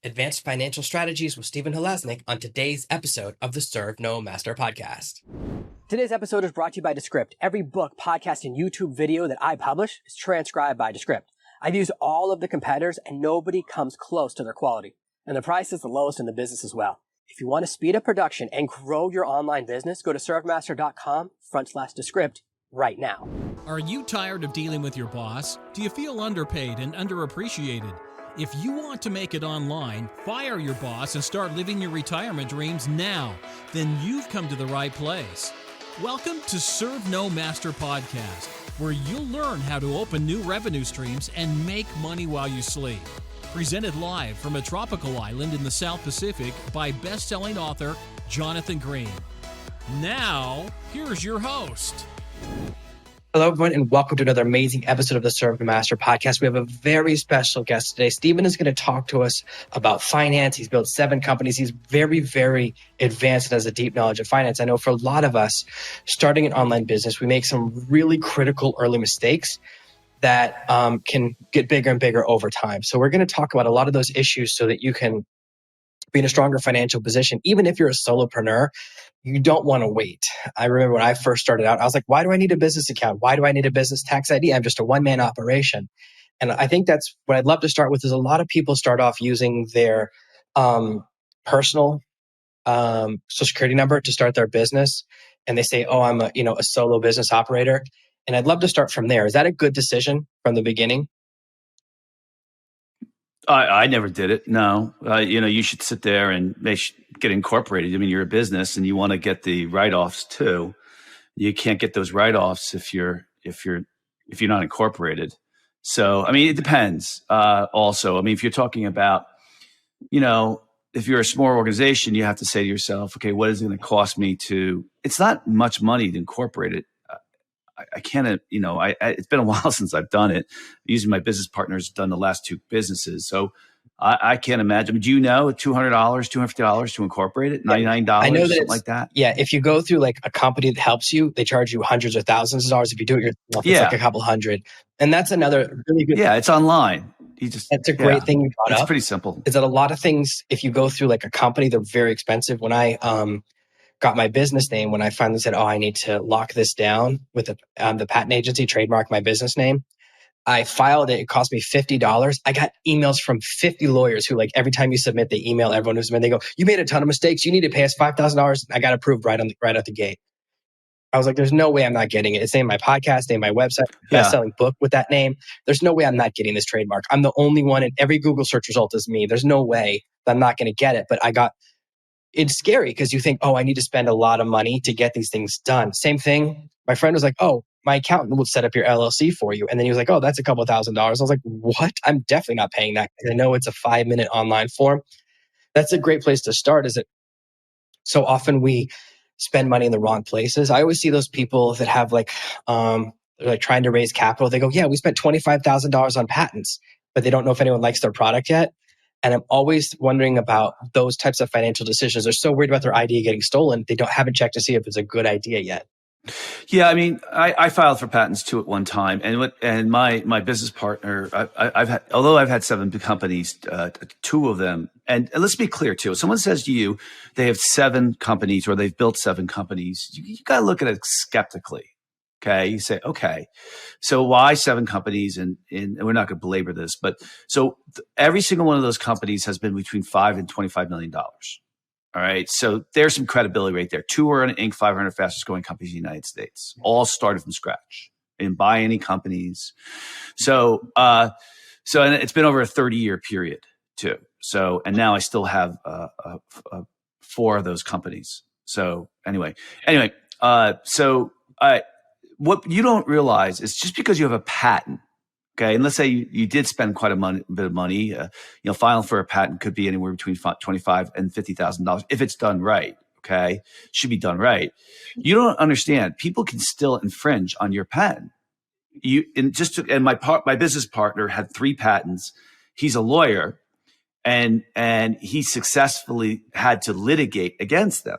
Advanced Financial Strategies with Stephen Halasnik on today's episode of the Serve No Master podcast. Today's episode is brought to you by Descript. Every book, podcast, and YouTube video that I publish is transcribed by Descript. I've used all of the competitors and nobody comes close to their quality. And the price is the lowest in the business as well. If you want to speed up production and grow your online business, go to servemaster.com/Descript right now. Are you tired of dealing with your boss? Do you feel underpaid and underappreciated? If you want to make it online, fire your boss and start living your retirement dreams now, then you've come to the right place. Welcome to Serve No Master podcast, where you'll learn how to open new revenue streams and make money while you sleep. Presented live from a tropical island in the South Pacific by best-selling author Jonathan Green. Now, here's your host. Hello, everyone, and welcome to another amazing episode of the Serve No Master podcast. We have a very special guest today. Stephen is going to talk to us about finance. He's built 7 companies. He's very, very advanced and has a deep knowledge of finance. I know for a lot of us, starting an online business, we make some really critical early mistakes that can get bigger and bigger over time. So we're going to talk about a lot of those issues so that you can be in a stronger financial position. Even if you're a solopreneur, you don't want to wait. I remember when I first started out, I was like, why do I need a business account? Why do I need a business tax ID? I'm just a one-man operation. And I think that's what I'd love to start with is a lot of people start off using their personal social security number to start their business. And they say, oh, I'm a solo business operator. And I'd love to start from there. Is that a good decision from the beginning? I never did it. No, you should sit there and get incorporated. I mean, you're a business and you want to get the write-offs too. You can't get those write-offs if you're not incorporated. So, I mean, it depends. Also, I mean, if you're talking about, if you're a small organization, you have to say to yourself, okay, what is it going to cost me to? It's not much money to incorporate it. I can't, it's been a while since I've done it. Using my business partners, done the last 2 businesses. So I can't imagine. Do you know $200, $250 to incorporate it? $99, I know that something like that? Yeah. If you go through like a company that helps you, they charge you hundreds or thousands of dollars. If you do it yourself, it's like a couple hundred. And that's another really good. Yeah, it's online. That's a great thing you brought up. It's pretty simple. Is that a lot of things, if you go through like a company, they're very expensive. When I got my business name, when I finally said, oh, I need to lock this down with the patent agency, trademark my business name, I filed it. It cost me $50. I got emails from 50 lawyers who, like, every time you submit, they email everyone who submitted. They go, you made a ton of mistakes. You need to pay us $5,000. I got approved right out the gate. I was like, there's no way I'm not getting it. It's named my podcast, named my website, best-selling book with that name. There's no way I'm not getting this trademark. I'm the only one, and every Google search result is me. There's no way that I'm not going to get it. But it's scary because you think, oh, I need to spend a lot of money to get these things done. Same thing. My friend was like, oh, my accountant will set up your LLC for you. And then he was like, oh, that's a couple $1,000s. I was like, what? I'm definitely not paying that. I know it's a 5-minute online form. That's a great place to start. Is it so often we spend money in the wrong places? I always see those people that have they're like trying to raise capital. They go, yeah, we spent $25,000 on patents, but they don't know if anyone likes their product yet. And I'm always wondering about those types of financial decisions. They're so worried about their idea getting stolen. They haven't checked to see if it's a good idea yet. Yeah, I mean, I filed for patents too at one time, and my business partner, I've had 7 companies, 2 of them, and let's be clear too. If someone says to you they have 7 companies or they've built 7 companies, you got to look at it skeptically. Okay, you say, okay, so why 7 companies? And we're not going to belabor this, but so every single one of those companies has been between $5 and $25 million. All right, so there's some credibility right there. 2 are in Inc. 500 fastest growing companies in the United States, all started from scratch. I didn't buy any companies. So and it's been over a 30-year period too. So, and now I still have 4 of those companies. So anyway, what you don't realize is just because you have a patent, okay, and let's say you did spend quite a bit of money, filing for a patent could be anywhere between $25,000 and $50,000 if it's done right, okay? Should be done right. You don't understand. People can still infringe on your patent. My business partner had 3 patents. He's a lawyer, and he successfully had to litigate against them.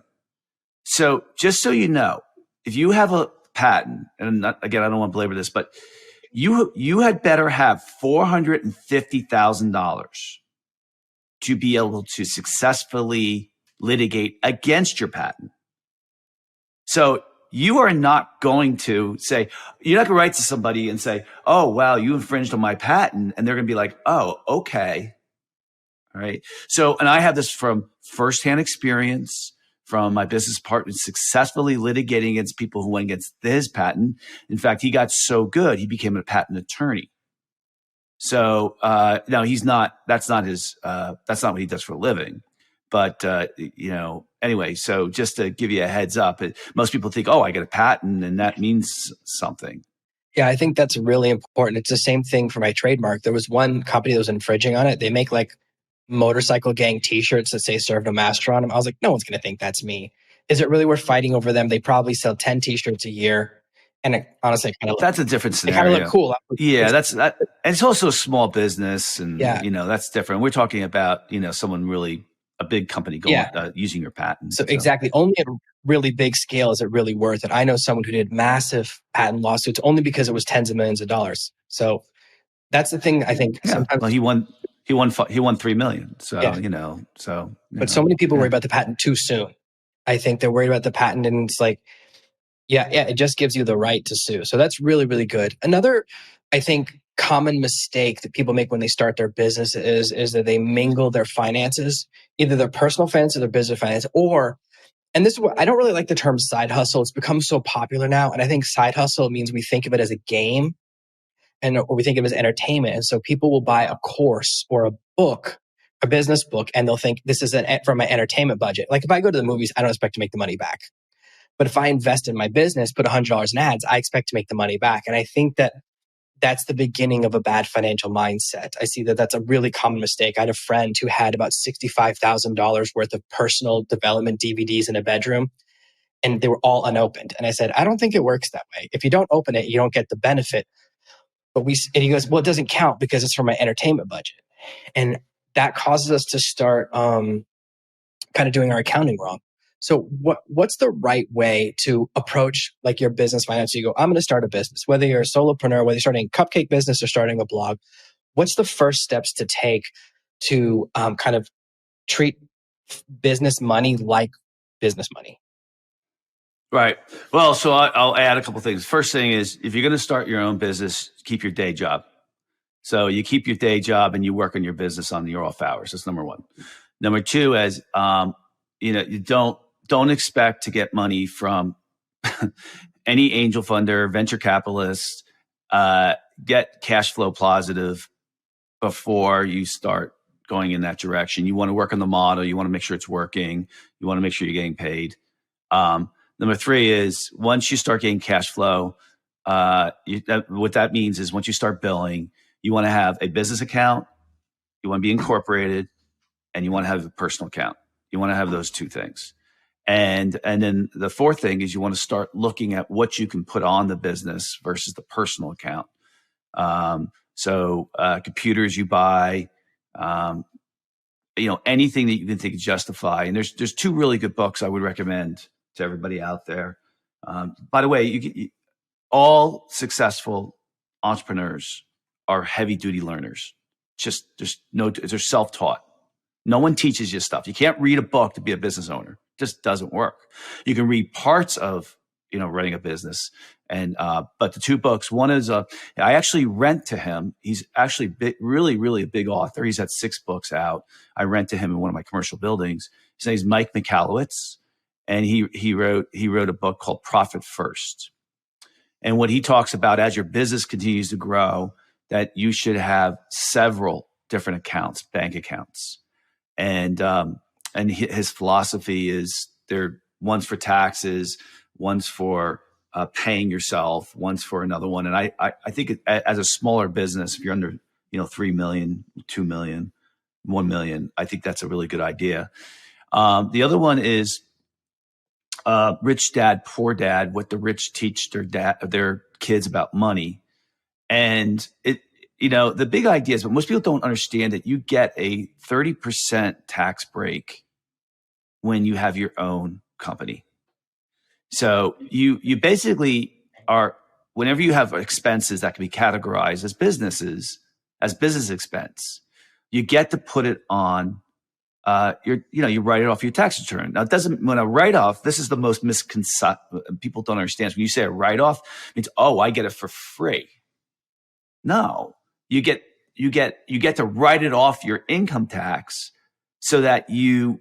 So just so you know, if you have a patent, and again, I don't want to belabor this, but you had better have $450,000 to be able to successfully litigate against your patent. So you are not going to say, you're not going to write to somebody and say, oh, wow, you infringed on my patent. And they're going to be like, oh, okay. All right. So, and I have this from firsthand experience from my business partner successfully litigating against people who went against his patent. In fact, he got so good, he became a patent attorney. So, no, that's not what he does for a living. But, anyway, so just to give you a heads up, most people think, oh, I get a patent and that means something. Yeah, I think that's really important. It's the same thing for my trademark. There was one company that was infringing on it. They make like motorcycle gang t-shirts that say serve no master on them. I was like, no one's going to think that's me. Is it really worth fighting over them? They probably sell 10 t-shirts a year. And it, honestly, that's a different they kind scenario. of look cool. Yeah, that. And it's also a small business, and yeah. That's different. We're talking about someone really a big company going using your patent. So exactly, only at a really big scale is it really worth it. I know someone who did massive patent lawsuits only because it was tens of millions of dollars. So that's the thing. I think sometimes well, he won $3 million. So but so many people worry about the patent too soon. I think they're worried about the patent, and it's like, it just gives you the right to sue. So that's really, really good. Another, I think, common mistake that people make when they start their business is that they mingle their finances, either their personal finance or their business finance, and this is what I don't really like the term side hustle. It's become so popular now. And I think side hustle means we think of it as a game or we think of it as entertainment. And so people will buy a course or a book, a business book, and they'll think this is from my entertainment budget. Like if I go to the movies, I don't expect to make the money back. But if I invest in my business, put $100 in ads, I expect to make the money back. And I think that that's the beginning of a bad financial mindset. I see that that's a really common mistake. I had a friend who had about $65,000 worth of personal development DVDs in a bedroom, and they were all unopened. And I said, I don't think it works that way. If you don't open it, you don't get the benefit. And he goes, well, it doesn't count because it's for my entertainment budget. And that causes us to start kind of doing our accounting wrong. So what's the right way to approach like your business finance? You go, I'm going to start a business, whether you're a solopreneur, whether you're starting a cupcake business or starting a blog. What's the first steps to take to kind of treat business money like business money? Right. Well, so I'll add a couple of things. First thing is, if you're going to start your own business, keep your day job. So you keep your day job and you work on your business on your off hours. That's number one. Number two is, you don't expect to get money from any angel funder, venture capitalist, get cash flow positive before you start going in that direction. You want to work on the model. You want to make sure it's working. You want to make sure you're getting paid. Number three is once you start getting cash flow, what that means is once you start billing, you want to have a business account, you want to be incorporated, and you want to have a personal account. You want to have those two things. And then the fourth thing is you want to start looking at what you can put on the business versus the personal account. So computers you buy, anything that you can think justify. And there's two really good books I would recommend to everybody out there. By the way, all successful entrepreneurs are heavy duty learners. They're self-taught. No one teaches you stuff. You can't read a book to be a business owner. It just doesn't work. You can read parts of, running a business. And, but the two books, one is, I actually rent to him. He's actually really, really a big author. He's had 6 books out. I rent to him in one of my commercial buildings. His name's Mike Michalowicz. And he wrote a book called Profit First. And what he talks about as your business continues to grow, that you should have several different accounts, bank accounts. And his philosophy is one's for taxes, one's for paying yourself, one's for another one. And I think as a smaller business, if you're under 3 million, 2 million, 1 million, I think that's a really good idea. The other one is Rich Dad, Poor Dad, what the rich teach their kids about money. And the big idea is, but most people don't understand that you get a 30% tax break when you have your own company. So you basically are, whenever you have expenses that can be categorized as business expense, you get to put it on you write it off your tax return. Now, it doesn't, when a write-off, this is the most people don't understand. When you say a write-off, it means, oh, I get it for free. No, you get to write it off your income tax so that you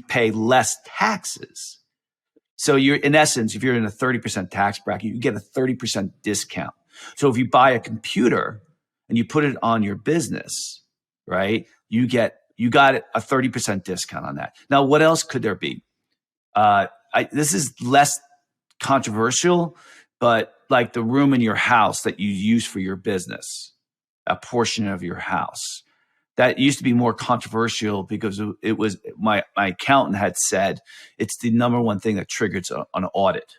pay less taxes. So you're, in essence, if you're in a 30% tax bracket, you get a 30% discount. So if you buy a computer and you put it on your business, right, you got a 30% discount on that. Now, what else could there be? This is less controversial, but like the room in your house that you use for your business, a portion of your house. That used to be more controversial because it was my accountant had said it's the number one thing that triggers an audit.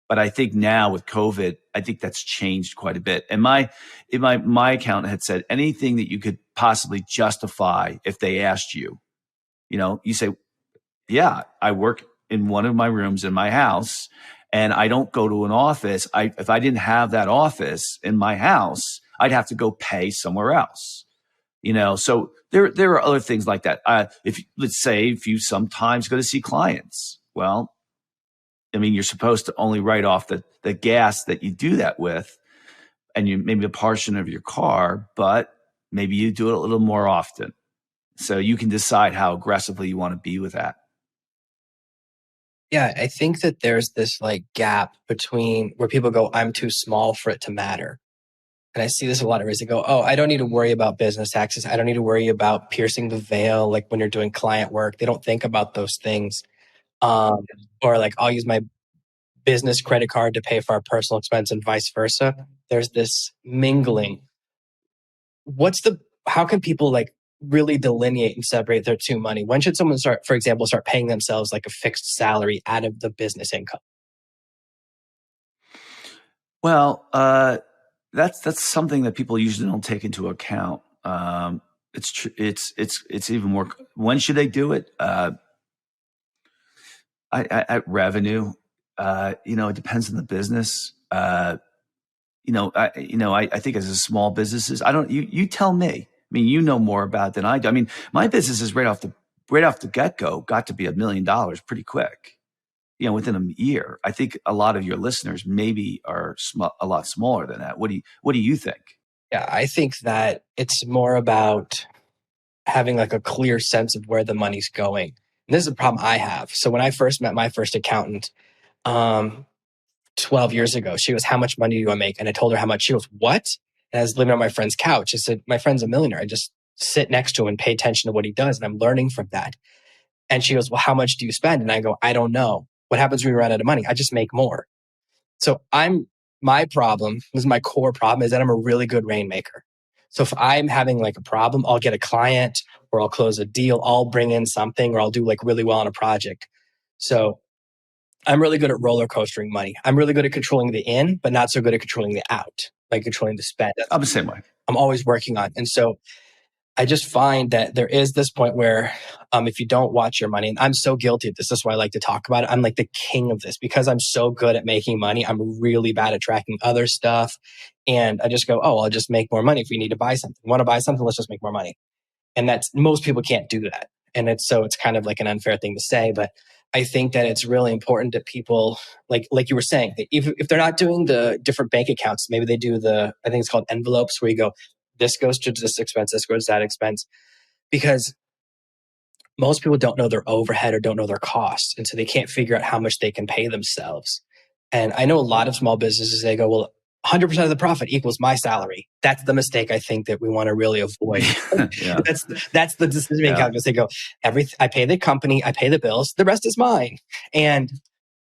But I think now with COVID, I think that's changed quite a bit. And my accountant had said anything that you could possibly justify if they asked you, you say, yeah, I work in one of my rooms in my house and I don't go to an office. If I didn't have that office in my house, I'd have to go pay somewhere else. So there are other things like that. Let's say if you sometimes go to see clients, well, I mean, you're supposed to only write off the gas that you do that with, and maybe a portion of your car, but maybe you do it a little more often. So you can decide how aggressively you want to be with that. Yeah, I think that there's this like gap between where people go, I'm too small for it to matter. And I see this a lot of ways. They go, oh, I don't need to worry about business taxes. I don't need to worry about piercing the veil. Like when you're doing client work, they don't think about those things. Or like I'll use my business credit card to pay for our personal expense and vice versa. There's this mingling. How can people like really delineate and separate their two money? When should someone start paying themselves like a fixed salary out of the business income? Well, that's something that people usually don't take into account. It's even more. When should they do it? At revenue, it depends on the business. I think as a small businesses, you tell me. I mean, you know more about it than I do. I mean, my business is right off the get-go got to be $1 million pretty quick. Within a year. I think a lot of your listeners maybe are a lot smaller than that. What do you think? Yeah, I think that it's more about having like a clear sense of where the money's going. And this is a problem I have. So when I first met my first accountant, 12 years ago, she goes, how much money do I make? And I told her how much. She goes, what? And I was living on my friend's couch. I said, my friend's a millionaire. I just sit next to him and pay attention to what he does. And I'm learning from that. And she goes, well, how much do you spend? And I go, I don't know. What happens when we run out of money? I just make more. So my core problem is that I'm a really good rainmaker. So if I'm having like a problem, I'll get a client or I'll close a deal, I'll bring in something or I'll do like really well on a project. So I'm really good at roller coastering money. I'm really good at controlling the in, but not so good at controlling the out, like controlling the spend. I'm the same way. I'm always working on. And so I just find that there is this point where if you don't watch your money, and I'm so guilty of this, that's why I like to talk about it. I'm like the king of this because I'm so good at making money. I'm really bad at tracking other stuff. And I just go, oh, I'll just make more money if we need to buy something. Want to buy something? Let's just make more money. And most people can't do that. And it's kind of like an unfair thing to say, but I think that it's really important that people, like you were saying, that if they're not doing the different bank accounts, maybe they do I think it's called envelopes where you go, this goes to this expense, this goes to that expense, because most people don't know their overhead or don't know their costs. And so they can't figure out how much they can pay themselves. And I know a lot of small businesses, they go, well, 100% of the profit equals my salary. That's the mistake I think that we want to really avoid. Yeah. That's the decision-making calculus. They go, I pay the company, I pay the bills, the rest is mine. And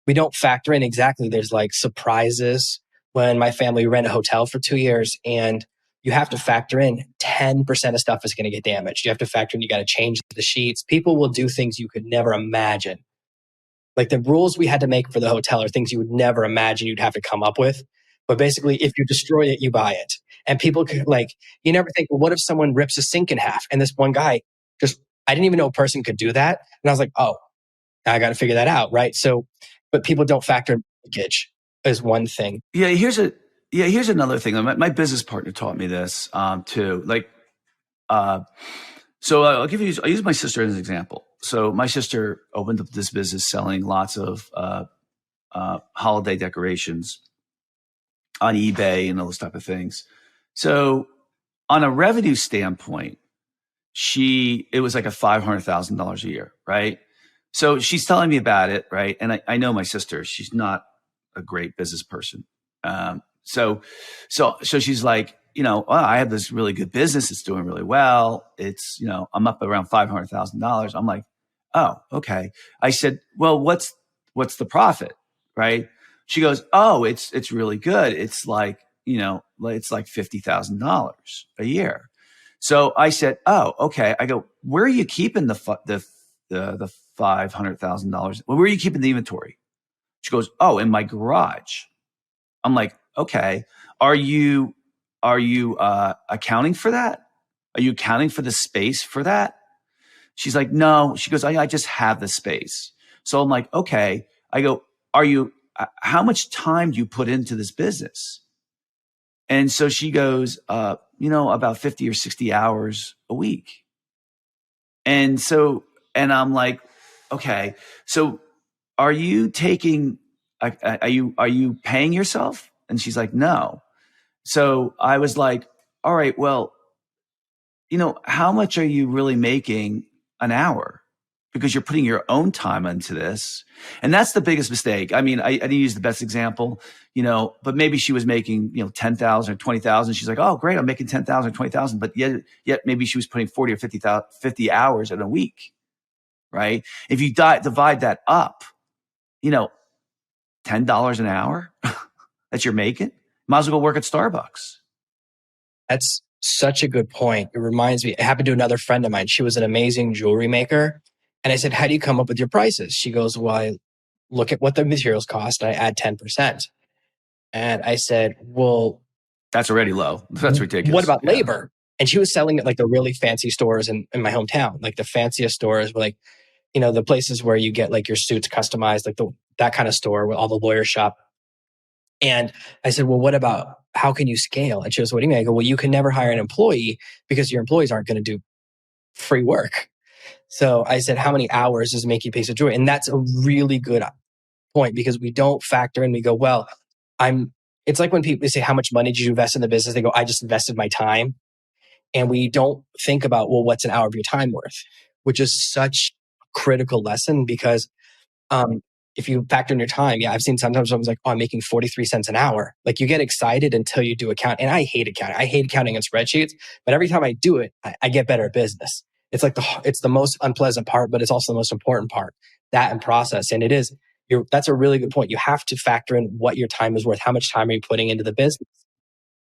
we don't factor in exactly. There's like surprises. When my family ran a hotel for 2 years, and you have to factor in 10% of stuff is going to get damaged. You have to factor in, you got to change the sheets. People will do things you could never imagine. Like the rules we had to make for the hotel are things you would never imagine you'd have to come up with. But basically, if you destroy it, you buy it. And people could you never think, well, what if someone rips a sink in half? And this one guy I didn't even know a person could do that. And I was like, oh, I got to figure that out. Right. So, but people don't factor in leakage as one thing. Yeah. Here's another thing. My business partner taught me this, too. So I'll use my sister as an example. So my sister opened up this business selling lots of holiday decorations on eBay and those type of things. So on a revenue standpoint, it was like a $500,000 a year, right? So she's telling me about it, right? And I know my sister; she's not a great business person. So she's like, I have this really good business; it's doing really well. It's, I'm up around $500,000. I'm like, oh, okay. I said, well, what's the profit, right? She goes, oh, it's really good. It's like, it's like $50,000 a year. So I said, oh, okay. I go, where are you keeping the $500,000? Where are you keeping the inventory? She goes, oh, in my garage. I'm like, okay. Are you accounting for that? Are you accounting for the space for that? She's like, no. She goes, I just have the space. So I'm like, okay. I go, how much time do you put into this business? And so she goes, about 50 or 60 hours a week. And I'm like, okay, so are you paying yourself? And she's like, no. So I was like, all right, well, how much are you really making an hour? Because you're putting your own time into this. And that's the biggest mistake. I mean, I didn't use the best example, but maybe she was making, 10,000 or 20,000. She's like, oh, great, I'm making 10,000 or 20,000. But yet maybe she was putting 40 or 50 hours in a week, right? If you divide that up, $10 an hour that you're making, might as well go work at Starbucks. That's such a good point. It reminds me, it happened to another friend of mine. She was an amazing jewelry maker. And I said, how do you come up with your prices? She goes, well, I look at what the materials cost and I add 10%. And I said, well, that's already low. That's ridiculous. What about labor? And she was selling at like the really fancy stores in my hometown. Like the fanciest stores were like, the places where you get like your suits customized, like that kind of store where all the lawyers shop. And I said, well, what about, how can you scale? And she goes, what do you mean? I go, well, you can never hire an employee because your employees aren't going to do free work. So I said, how many hours does it make you a piece of jewelry? And that's a really good point because we don't factor in, we go, well, it's like when people say, how much money did you invest in the business? They go, I just invested my time. And we don't think about, well, what's an hour of your time worth? Which is such a critical lesson because if you factor in your time, I've seen sometimes someone's like, oh, I'm making 43 cents an hour. Like you get excited until you do account. And I hate accounting. I hate accounting in spreadsheets, but every time I do it, I get better at business. It's like it's the most unpleasant part, but it's also the most important part, that and process. And that's a really good point. You have to factor in what your time is worth. How much time are you putting into the business?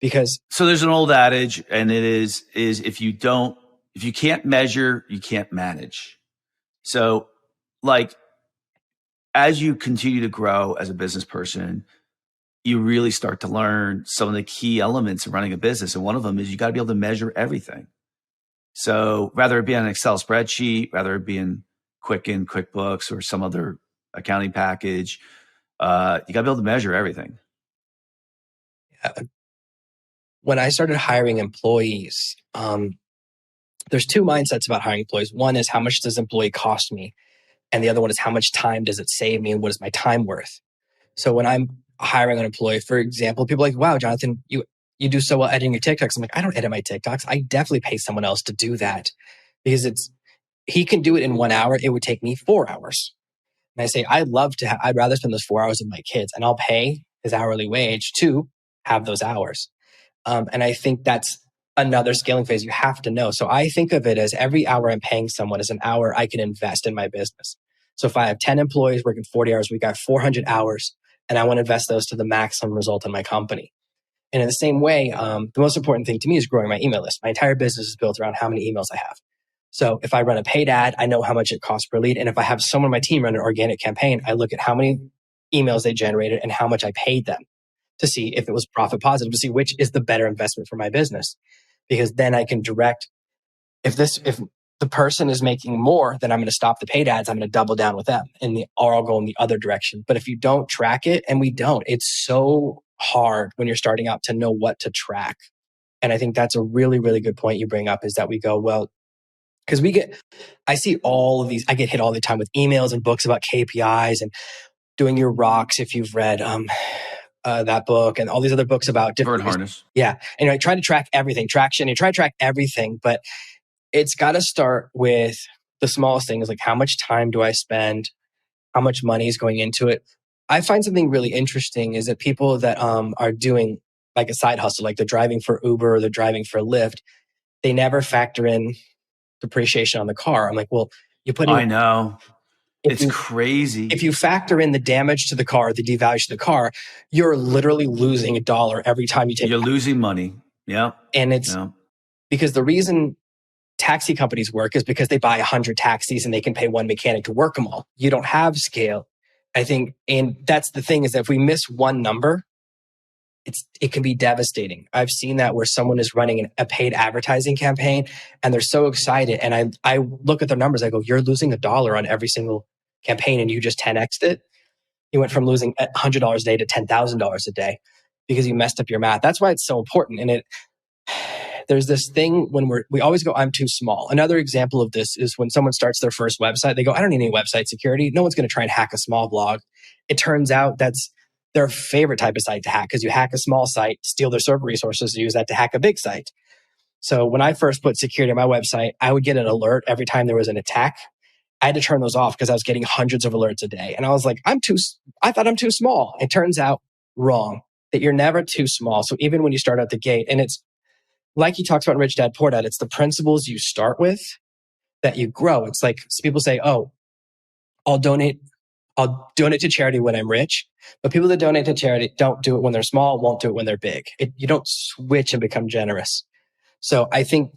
Because so there's an old adage, and it is if you can't measure, you can't manage. So like, as you continue to grow as a business person, you really start to learn some of the key elements of running a business. And one of them is you got to be able to measure everything. So rather it be on an Excel spreadsheet, rather it be in Quicken, QuickBooks, or some other accounting package, you got to be able to measure everything. When I started hiring employees, there's two mindsets about hiring employees. One is how much does an employee cost me? And the other one is how much time does it save me and what is my time worth? So when I'm hiring an employee, for example, people are like, wow, Jonathan, you do so well editing your TikToks. I'm like, I don't edit my TikToks. I definitely pay someone else to do that because he can do it in 1 hour. It would take me 4 hours. And I say, I'd rather spend those 4 hours with my kids and I'll pay his hourly wage to have those hours. And I think that's another scaling phase you have to know. So I think of it as every hour I'm paying someone is an hour I can invest in my business. So if I have 10 employees working 40 hours a week, I have 400 hours and I want to invest those to the maximum result in my company. And in the same way, the most important thing to me is growing my email list. My entire business is built around how many emails I have. So if I run a paid ad, I know how much it costs per lead. And if I have someone on my team run an organic campaign, I look at how many emails they generated and how much I paid them to see if it was profit positive, to see which is the better investment for my business. Because then I can direct, if the person is making more, then I'm going to stop the paid ads. I'm going to double down with them or I'll go in the other direction. But if you don't track it, and we don't, it's so hard when you're starting out to know what to track. And I think that's a really, really good point you bring up is that we go, well, because I see all of these, I get hit all the time with emails and books about KPIs and doing your rocks. If you've read that book and all these other books about different Harness. Yeah. And I try to track everything, traction, and try to track everything, but it's got to start with the smallest things, like how much time do I spend? How much money is going into it? I find something really interesting is that people that are doing like a side hustle, like they're driving for Uber or they're driving for Lyft, they never factor in depreciation on the car. I'm like, well, you put in, I know. It's crazy. If you factor in the damage to the car, the devaluation to the car, you're literally losing $1 every time you take. You're losing money. Yeah. And it's because the reason taxi companies work is because they buy 100 taxis and they can pay one mechanic to work them all. You don't have scale, I think. And that's the thing, is that if we miss one number, it can be devastating. I've seen that where someone is running a paid advertising campaign and they're so excited. And I look at their numbers. I go, you're losing $1 on every single campaign and you just 10x'd it. You went from losing $100 a day to $10,000 a day because you messed up your math. That's why it's so important. And there's this thing when we always go, I'm too small. Another example of this is when someone starts their first website, they go, I don't need any website security. No one's going to try and hack a small blog. It turns out that's their favorite type of site to hack, because you hack a small site, steal their server resources, use that to hack a big site. So when I first put security on my website, I would get an alert every time there was an attack. I had to turn those off because I was getting hundreds of alerts a day. And I was like, I thought I'm too small. It turns out wrong, that you're never too small. So even when you start out the gate, and it's like he talks about in Rich Dad Poor Dad, it's the principles you start with that you grow. It's like people say, oh, I'll donate to charity when I'm rich. But people that donate to charity don't do it when they're small, won't do it when they're big. You don't switch and become generous. So I think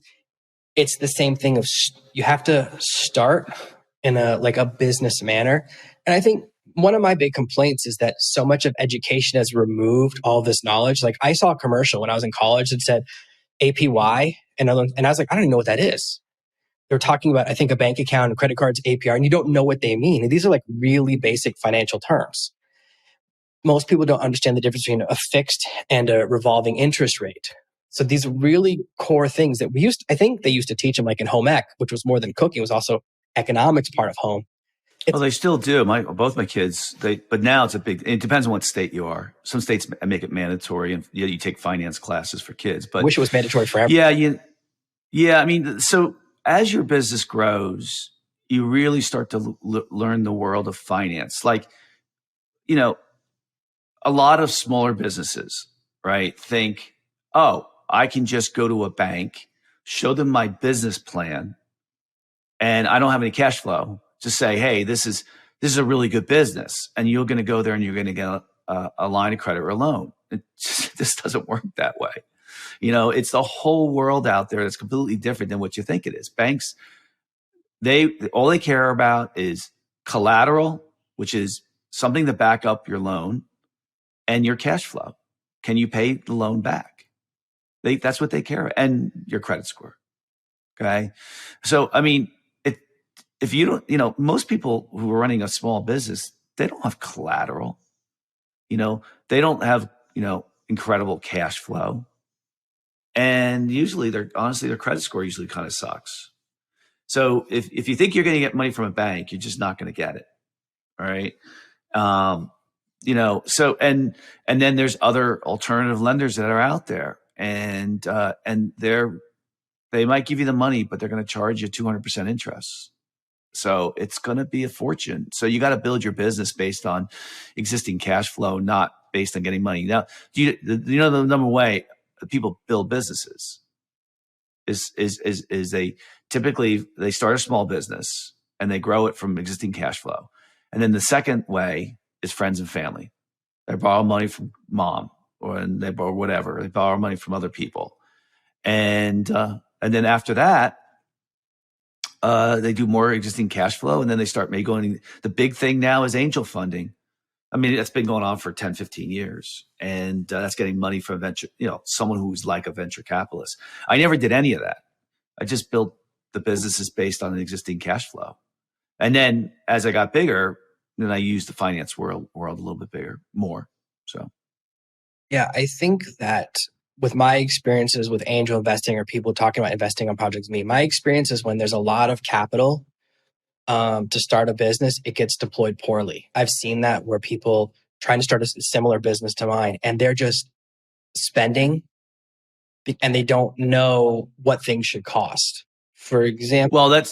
it's the same thing of you have to start in a business manner. And I think one of my big complaints is that so much of education has removed all this knowledge. Like I saw a commercial when I was in college that said APY, and I was like, I don't even know what that is. They're talking about, I think, a bank account, credit cards, APR, and you don't know what they mean. And these are like really basic financial terms. Most people don't understand the difference between a fixed and a revolving interest rate. So these really core things that I think they used to teach them like in home ec, which was more than cooking, it was also economics part of home. Well, they still do. Both my kids, but now it depends on what state you are. Some states make it mandatory, and you take finance classes for kids. But I wish it was mandatory for everyone. Yeah. I mean, so as your business grows, you really start to learn the world of finance. Like, a lot of smaller businesses, right, think, oh, I can just go to a bank, show them my business plan, and I don't have any cash flow. Just say, hey, this is a really good business, and you're going to go there and you're going to get a line of credit or a loan. This doesn't work that way. It's the whole world out there that's completely different than what you think it is. Banks, all they care about is collateral, which is something to back up your loan, and your cash flow. Can you pay the loan back? That's what they care about, and your credit score. Okay. So, I mean, if you don't, most people who are running a small business, they don't have collateral. They don't have, incredible cash flow. And usually their credit score usually kind of sucks. So if you think you're going to get money from a bank, you're just not going to get it. All right. So, and then there's other alternative lenders that are out there, and they might give you the money, but they're going to charge you 200% interest. So it's going to be a fortune. So you got to build your business based on existing cash flow, not based on getting money. Now, the number one way people build businesses is they typically start a small business and they grow it from existing cash flow. And then the second way is friends and family. They borrow money from mom, they borrow whatever. They borrow money from other people. And then after that, they do more existing cash flow, and then they start going. The big thing now is angel funding. I mean, that's been going on for 10, 15 years. And that's getting money from venture, someone who's like a venture capitalist. I never did any of that. I just built the businesses based on an existing cash flow. And then as I got bigger, then I used the finance world a little bit more. So. Yeah, I think that with my experiences with angel investing or people talking about investing on projects, my experience is when there's a lot of capital to start a business, it gets deployed poorly. I've seen that where people trying to start a similar business to mine and they're just spending and they don't know what things should cost. For example, well,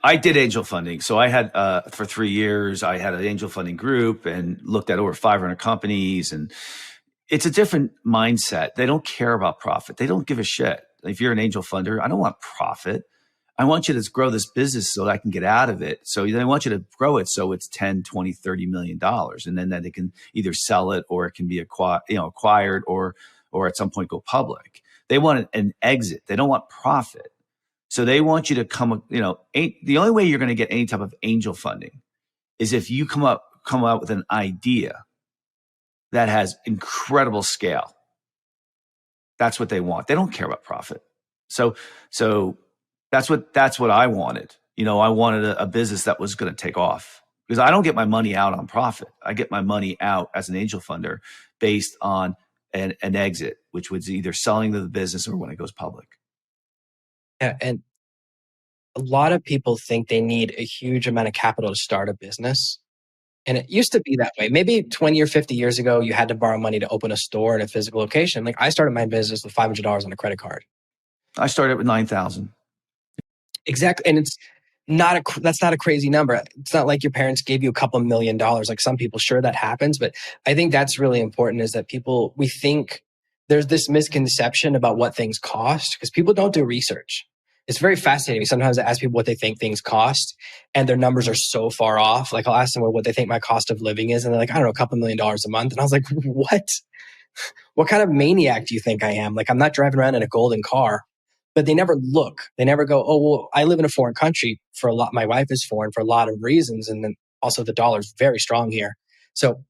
I did angel funding. So I had, for 3 years, I had an angel funding group and looked at over 500 companies, and it's a different mindset. They don't care about profit. They don't give a shit. If you're an angel funder, I don't want profit. I want you to grow this business so that I can get out of it. So I want you to grow it so it's 10, 20, $30 million. And then that they can either sell it or it can be acquired or at some point go public. They want an exit. They don't want profit. So they want you to come, the only way you're going to get any type of angel funding is if you come out with an idea that has incredible scale. That's what they want. They don't care about profit. So that's what I wanted. I wanted a business that was going to take off, because I don't get my money out on profit. I get my money out as an angel funder based on an exit, which was either selling the business or when it goes public. Yeah, and a lot of people think they need a huge amount of capital to start a business. And it used to be that way. Maybe 20 or 50 years ago, you had to borrow money to open a store in a physical location. Like I started my business with $500 on a credit card. I started with $9,000. Exactly. And that's not a crazy number. It's not like your parents gave you a couple $1 million. Like some people, sure, that happens. But I think that's really important, is that we think there's this misconception about what things cost because people don't do research. It's very fascinating. Sometimes I ask people what they think things cost and their numbers are so far off. Like I'll ask them what they think my cost of living is. And they're like, I don't know, a couple $1 million a month. And I was like, what? What kind of maniac do you think I am? Like I'm not driving around in a golden car. But they never look. They never go, oh, well, I live in a foreign country for a lot. My wife is foreign for a lot of reasons. And then also the dollar is very strong here. So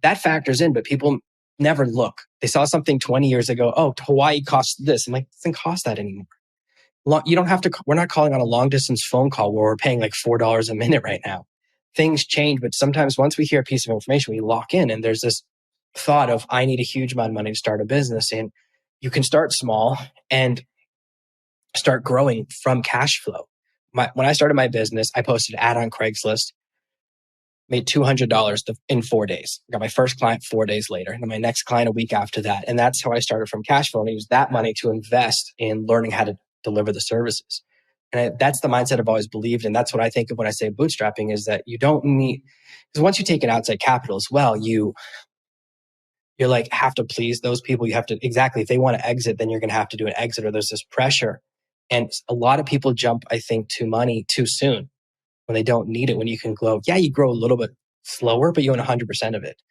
that factors in, but people never look. They saw something 20 years ago. Oh, Hawaii costs this. I'm like, it doesn't cost that anymore. You don't have to, we're not calling on a long distance phone call where we're paying like $4 a minute right now. Things change, but sometimes once we hear a piece of information, we lock in and there's this thought of, I need a huge amount of money to start a business. And you can start small and start growing from cash flow. When I started my business, I posted an ad on Craigslist, made $200 in 4 days. I got my first client 4 days later, and then my next client a week after that. And that's how I started from cash flow. And I used that money to invest in learning how to deliver the services. And that's the mindset I've always believed. And that's what I think of when I say bootstrapping, is that you don't need, because once you take an outside capital as well, you're like have to please those people. You have to, exactly, if they want to exit, then you're going to have to do an exit, or there's this pressure. And a lot of people jump, I think, to money too soon when they don't need it, when you can grow. Yeah, you grow a little bit slower, but you own 100% of it.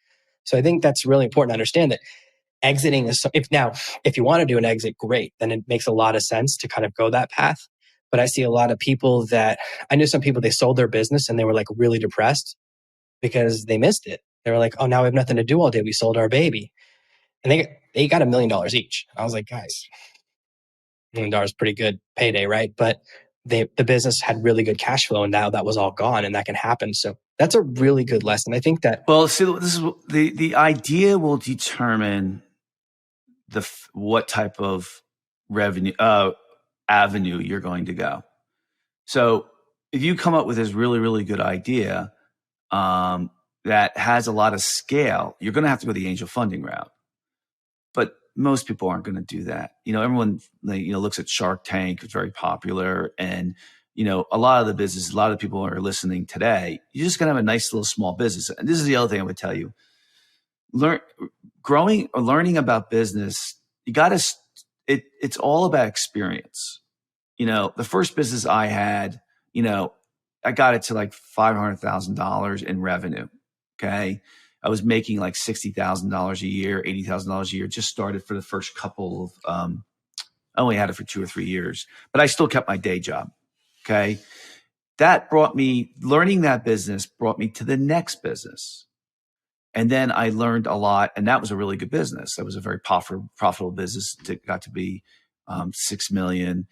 So I think that's really important to understand, that exiting is, if you want to do an exit, great. Then it makes a lot of sense to kind of go that path. But I see a lot of people I knew some people, they sold their business and they were like really depressed because they missed it. They were like, oh, now we have nothing to do all day. We sold our baby. And they got $1 million each. I was like, guys, $1 million is pretty good payday, right? But the business had really good cash flow, and now that was all gone, and that can happen. So that's a really good lesson. I think that. Well, see, this is the idea will determine what type of revenue avenue you're going to go. So if you come up with this really, really good idea that has a lot of scale, you're going to have to go the angel funding route. But most people aren't going to do that. Everyone, looks at Shark Tank. It's very popular. And, a lot of the business, a lot of people are listening today. You're just going to have a nice little small business. And this is the other thing I would tell you. Growing or learning about business, you got to, it's all about experience. The first business I had, I got it to like $500,000 in revenue. Okay. I was making like $60,000 a year, $80,000 a year. Just started for the first couple of, I only had it for 2 or 3 years, but I still kept my day job. Okay. Learning that business brought me to the next business. And then I learned a lot, and that was a really good business. That was a very profitable business. It got to be 6 million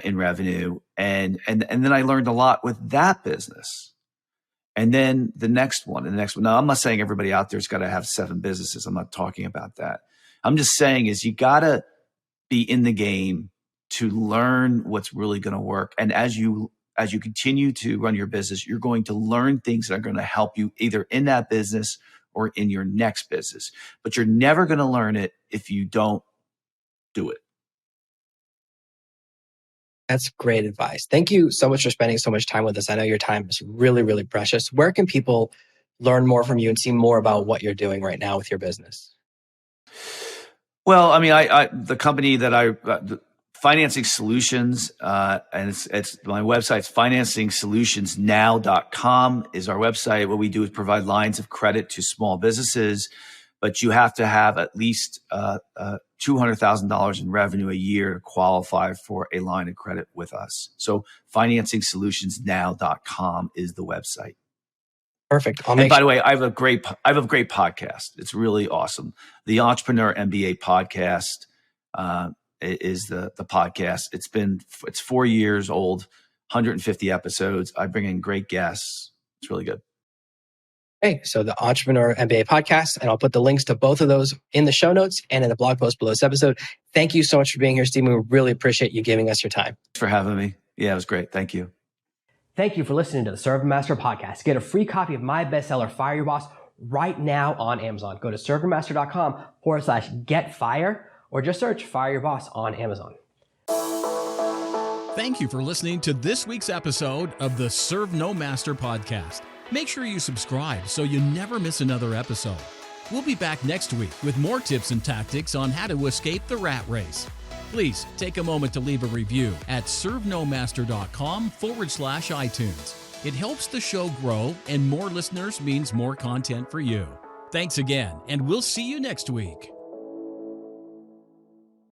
in revenue. And then I learned a lot with that business. And then the next one. Now, I'm not saying everybody out there's got to have 7 businesses. I'm not talking about that. I'm just saying is you got to be in the game to learn what's really going to work. And as you continue to run your business, you're going to learn things that are going to help you either in that business or in your next business. But you're never going to learn it if you don't do it. That's great advice. Thank you so much for spending so much time with us. I know your time is really, really precious. Where can people learn more from you and see more about what you're doing right now with your business? Well, I mean, the company that Financing Solutions, and it's my website's financingsolutionsnow.com is our website. What we do is provide lines of credit to small businesses, but you have to have at least $200,000 in revenue a year to qualify for a line of credit with us. So financingsolutionsnow.com is the website. Perfect. And by the way, I have a great podcast. It's really awesome. The Entrepreneur MBA podcast is the podcast. It's 4 years old, 150 episodes. I bring in great guests. It's really good. Okay, so the Entrepreneur MBA podcast, and I'll put the links to both of those in the show notes and in the blog post below this episode. Thank you so much for being here, Stephen. We really appreciate you giving us your time. Thanks for having me. Yeah, it was great. Thank you. Thank you for listening to the Serve Master podcast. Get a free copy of my bestseller, Fire Your Boss, right now on Amazon. Go to servermaster.com/getfire or just search Fire Your Boss on Amazon. Thank you for listening to this week's episode of the Serve No Master podcast. Make sure you subscribe so you never miss another episode. We'll be back next week with more tips and tactics on how to escape the rat race. Please take a moment to leave a review at servenomaster.com/iTunes. It helps the show grow, and more listeners means more content for you. Thanks again, and we'll see you next week.